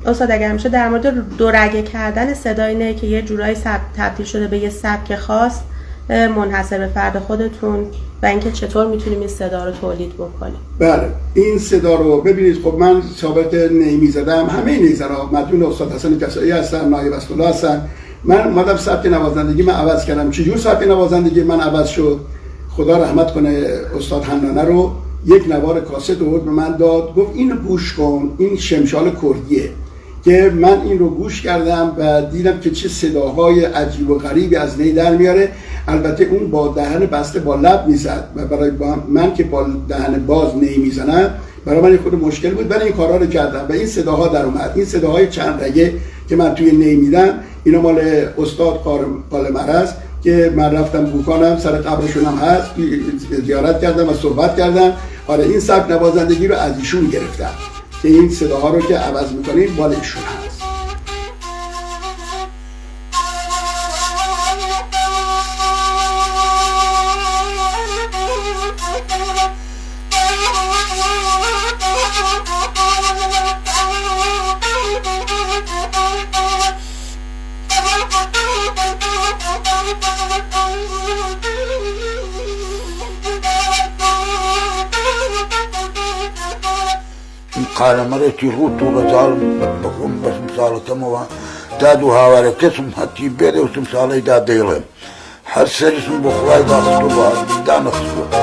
استاد اگر میشه در مورد دو رگه کردن صدای نی که یه جورایی تبدیل شده به یه سبک خاص منحصر به فرد خودتون و اینکه چطور میتونیم این صدا رو تولید بکنیم. بله این صدا رو ببینید، خب من سابق نی میزدم، همه نیزرها مدیون استاد حسن کسایی هستن، نایب اسدالله هستن. من اومدم سبک نوازندگی من عوض کردم. چجور سبک نوازندگی من عوض شد؟ خدا رحمت کنه استاد حنانه رو یک نوار کاست آورد به من داد، گفت اینو گوش کن، این شمشال کردیه، که من این رو گوش کردم و دیدم که چه صداهای عجیب و غریبی از نی در میاره. البته اون با دهن بسته با لب میزد و برای من که با دهن باز نی میزنم برای من خود مشکل بود، ولی این کارا رو کردم و این صداها در اومد. این صداهای چند رگه که من توی نی میدم اینا مال استاد قالمر است که من رفتم بوکانم سر قبرشون هم هست، زیارت کردم و صحبت کردم. آره این سبک نوازندگی رو از ایشون گرفتم که این صداها رو که عوض میکنیم مال ایشون هست. قال تيغوت وبزار بقوم بس مثال كموا دادوها ولا كسم حتى بيري وتمثالي دا ديلهم حسن اسم بخواي دا خطوبة دا نخطوبة